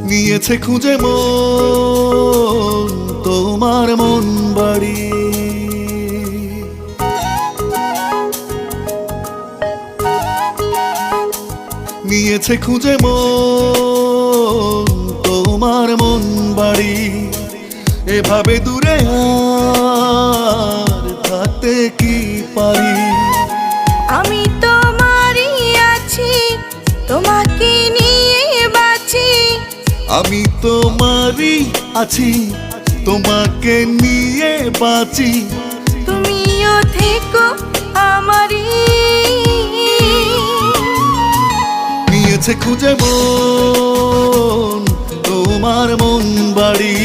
নিয়েছে খুঁজে মন তোমার মন বাড়ি। নিয়েছে খুঁজে মন তোমার মন বাড়ি। এভাবে দূরে আর থাকতে কি পারি। আমি তোমারই আছি, তোমাকে নিয়ে বাঁচি। আমি তোমারই আছি, তোমাকে নিয়ে বাঁচি। তুমিও থেকো আমারই। নিয়েছে খুঁজে মন তোমার মন বাড়ি।